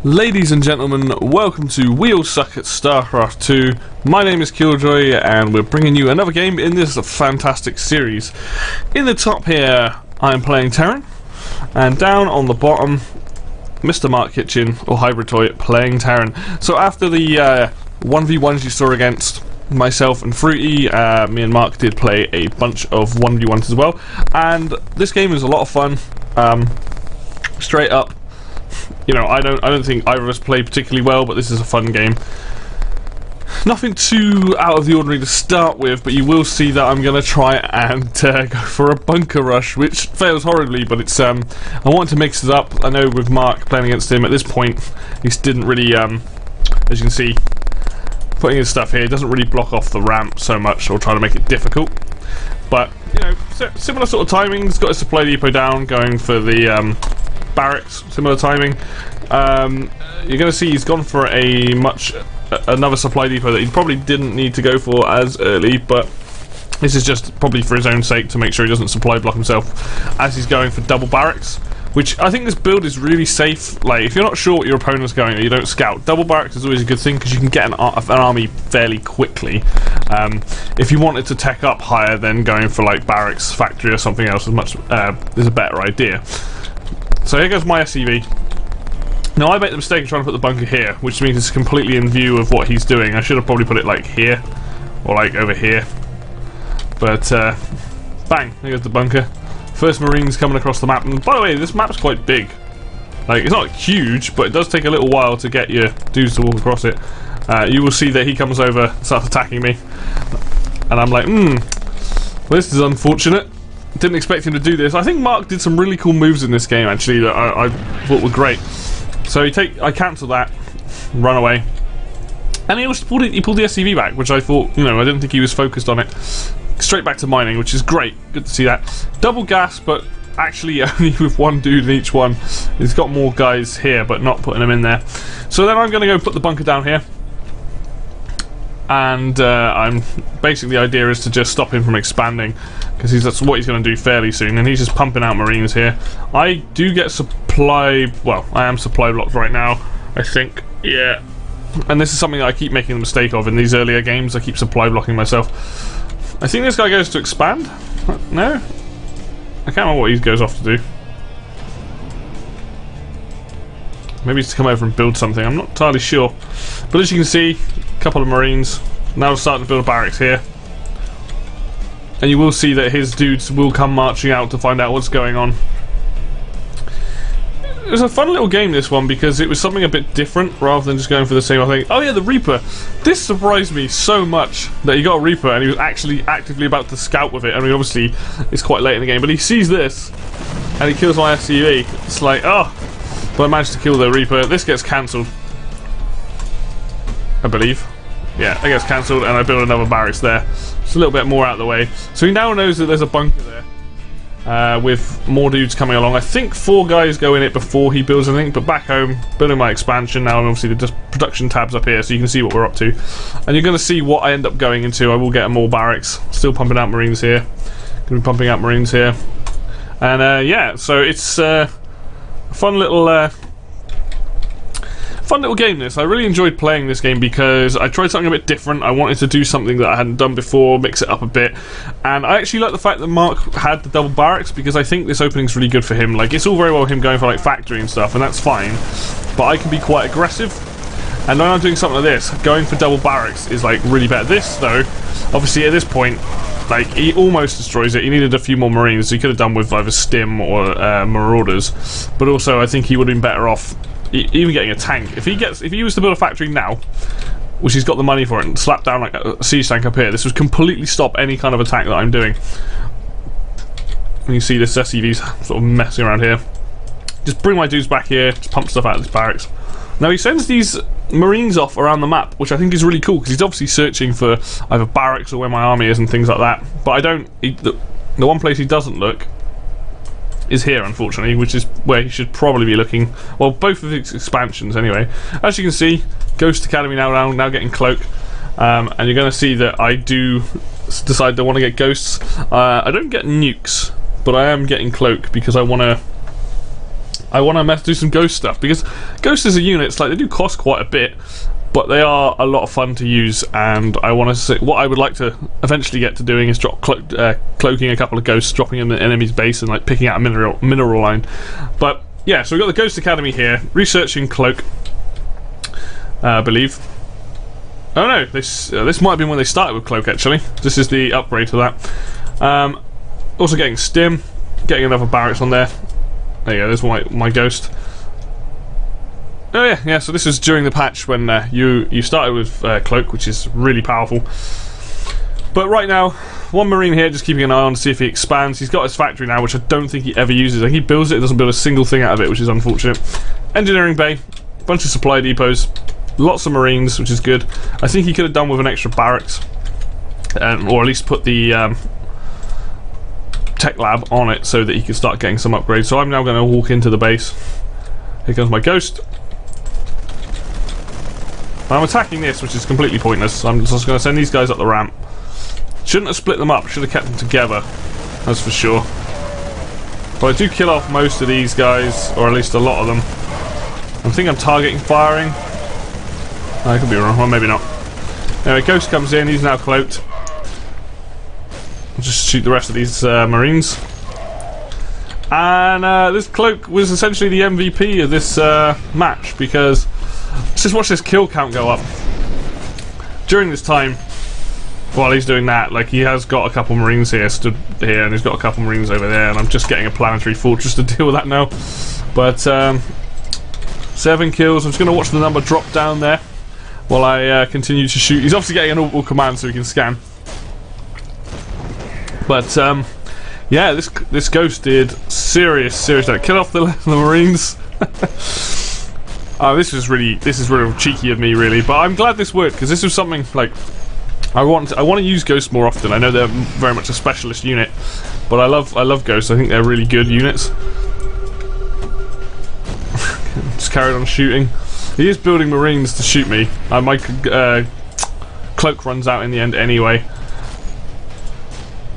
Ladies and gentlemen, welcome to All Suck At Starcraft 2. My name is Killjoy and we're bringing you another game in this fantastic series. In the top here, I'm playing Terran, and down on the bottom, Mr. Mark Kitchen, or Hybrid Toy, playing Terran. So after the 1v1s you saw against myself and Fruity, me and Mark did play a bunch of 1v1s as well, and this game is a lot of fun. Straight up, you know, I don't think either of us play particularly well, but this is a fun game. Nothing too out of the ordinary to start with, but you will see that I'm going to try and go for a bunker rush, which fails horribly, but it's I wanted to mix it up. I know with Mark playing against him at this point, he didn't really, as you can see, putting his stuff here doesn't really block off the ramp so much, or try to make it difficult. But, you know, similar sort of timings, got his supply depot down, going for the barracks, similar timing. You're going to see he's gone for another supply depot that he probably didn't need to go for as early, but this is just probably for his own sake to make sure he doesn't supply block himself as he's going for double barracks, which I think this build is really safe. Like, if you're not sure what your opponent's going or you don't scout, double barracks is always a good thing because you can get an army fairly quickly. If you wanted to tech up higher, then going for like barracks, factory or something else is a better idea. So here goes my SCV. Now I made the mistake of trying to put the bunker here, which means it's completely in view of what he's doing. I should have probably put it like here, or like over here. But bang, there goes the bunker. First Marines coming across the map, and by the way, this map's quite big. Like, it's not huge, but it does take a little while to get your dudes to walk across it. You will see that he comes over, starts attacking me, and I'm like, well, this is unfortunate. Didn't expect him to do this. I think Mark did some really cool moves in this game, actually, that I thought were great. So I cancelled that, run away, and he pulled the SCV back, which I thought, you know, I didn't think he was focused on it. Straight back to mining, which is great. Good to see that. Double gas, but actually only with one dude in each one. He's got more guys here, but not putting them in there. So then I'm going to go put the bunker down here. And I'm basically, the idea is to just stop him from expanding, because that's what he's going to do fairly soon, and he's just pumping out Marines here. I do get supply, well, I am supply blocked right now, I think, yeah. And this is something that I keep making the mistake of in these earlier games. I keep supply blocking myself. I think this guy goes to expand. No? I can't remember what he goes off to do. Maybe it's to come over and build something, I'm not entirely sure. But as you can see, a couple of Marines. Now we're starting to build a barracks here. And you will see that his dudes will come marching out to find out what's going on. It was a fun little game, this one, because it was something a bit different rather than just going for the same old thing. Oh yeah, the Reaper. This surprised me so much that he got a Reaper and he was actually actively about to scout with it. I mean, obviously, it's quite late in the game, but he sees this and he kills my SCV. It's like, oh, but I managed to kill the Reaper. This gets cancelled, I believe. Yeah, it gets cancelled, and I build another barracks there. It's a little bit more out of the way. So he now knows that there's a bunker there. With more dudes coming along. I think 4 guys go in it before he builds anything, but back home, building my expansion now, and obviously the production tabs up here so you can see what we're up to. And you're going to see what I end up going into. I will get more barracks. Still pumping out Marines here. Going to be pumping out Marines here. And yeah, so it's a fun little game, this. I really enjoyed playing this game because I tried something a bit different. I wanted to do something that I hadn't done before, mix it up a bit, and I actually like the fact that Mark had the double barracks, because I think this opening's really good for him. Like, it's all very well him going for like factory and stuff, and that's fine, but I can be quite aggressive, and when I'm doing something like this, going for double barracks is like really better. This though, obviously at this point, like, he almost destroys it. He needed a few more Marines, so he could have done with either Stim or Marauders, but also I think he would have been better off even getting a tank. If he was to build a factory now, which he's got the money for it, and slap down like a siege tank up here, this would completely stop any kind of attack that I'm doing. And you see this SCV's sort of messing around here. Just bring my dudes back here, just pump stuff out of this barracks. Now he sends these Marines off around the map, which I think is really cool, because he's obviously searching for either barracks or where my army is and things like that. But the one place he doesn't look is here, unfortunately, which is where he should probably be looking. Well, both of his expansions anyway. As you can see, Ghost Academy now getting cloak, and you're going to see that I do decide to want to get ghosts. I don't get nukes, but I am getting cloak because I want to I want to do some ghost stuff, because ghosts as a unit, like, they do cost quite a bit, but they are a lot of fun to use, and I want to see what I would like to eventually get to doing is cloaking a couple of ghosts, dropping them in the enemy's base, and like picking out a mineral line. But yeah, so we've got the Ghost Academy here, researching cloak, I believe. Oh no, this might have been when they started with cloak, actually. This is the upgrade to that. Also getting stim, getting another barracks on there. There you go, there's my ghost. Oh yeah, so this is during the patch when you started with cloak, which is really powerful. But right now, one marine here, just keeping an eye on to see if he expands. He's got his factory now, which I don't think he ever uses. I think he builds it, doesn't build a single thing out of it, which is unfortunate. Engineering bay, bunch of supply depots, lots of marines, which is good. I think he could have done with an extra barracks, or at least put the tech lab on it so that he could start getting some upgrades. So I'm now going to walk into the base. Here comes my ghost. I'm attacking this, which is completely pointless. I'm just going to send these guys up the ramp. Shouldn't have split them up, should have kept them together, that's for sure. But I do kill off most of these guys, or at least a lot of them. I think I'm targeting firing. I could be wrong, well maybe not. Anyway, Ghost comes in, he's now cloaked. I'll just shoot the rest of these Marines. And this cloak was essentially the MVP of this match, because let's just watch this kill count go up. During this time, while he's doing that, like, he has got a couple Marines here, stood here, and he's got a couple Marines over there, and I'm just getting a planetary fortress to deal with that now. But 7 kills. I'm just going to watch the number drop down there while I continue to shoot. He's obviously getting an orbital command so he can scan. But yeah, this ghost did serious damage. Kill off the Marines. Oh, this is really cheeky of me, really. But I'm glad this worked, because this was something like I want to use ghosts more often. I know they're very much a specialist unit, but I love ghosts. I think they're really good units. Just carried on shooting. He is building Marines to shoot me. My cloak runs out in the end anyway.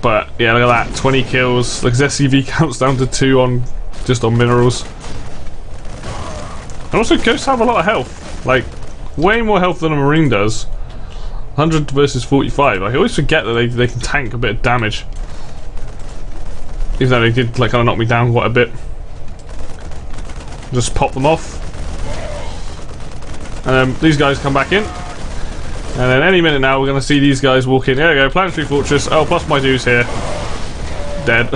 But yeah, look at that, 20 kills. Like, his SCV counts down to 2 just on minerals. And also, ghosts have a lot of health. Like, way more health than a Marine does. 100 versus 45. I always forget that they can tank a bit of damage. Even though they did, like, kind of knock me down quite a bit. Just pop them off. And these guys come back in. And then any minute now we're going to see these guys walk in. There we go, planetary fortress. Oh, plus my dude's here. Dead.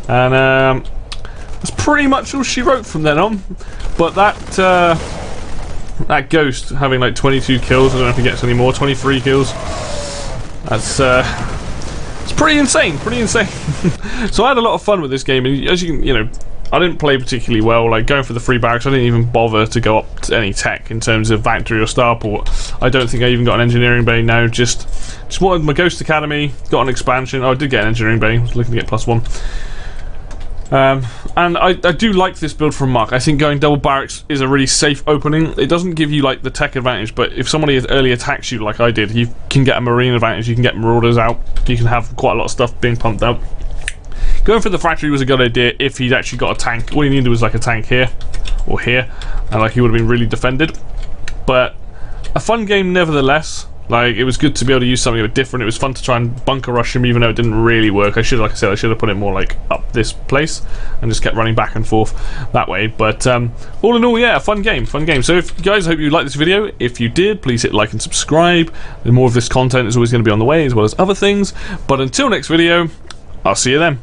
And that's pretty much all she wrote from then on. But that ghost having like 22 kills, I don't know if he gets any more, 23 kills. That's it's pretty insane, So I had a lot of fun with this game, and as you can, I didn't play particularly well. Like, going for the free barracks, I didn't even bother to go up to any tech in terms of factory or starport. I don't think I even got an engineering bay now. Just wanted my Ghost Academy, got an expansion. Oh, I did get an engineering bay. I was looking to get +1. And I do like this build from Mark. I think going double barracks is a really safe opening. It doesn't give you like the tech advantage, but if somebody early attacks you like I did, you can get a Marine advantage. You can get Marauders out. You can have quite a lot of stuff being pumped out. Going for the factory was a good idea if he'd actually got a tank. All he needed was like a tank here or here, and like he would have been really defended. But a fun game nevertheless. Like, it was good to be able to use something a bit different. It was fun to try and bunker rush him, even though it didn't really work. Like I said, I should have put it more like up this place and just kept running back and forth that way. But all in all, yeah, a fun game. So if you guys, hope you liked this video. If you did, please hit like and subscribe. And more of this content is always going to be on the way, as well as other things. But until next video, I'll see you then.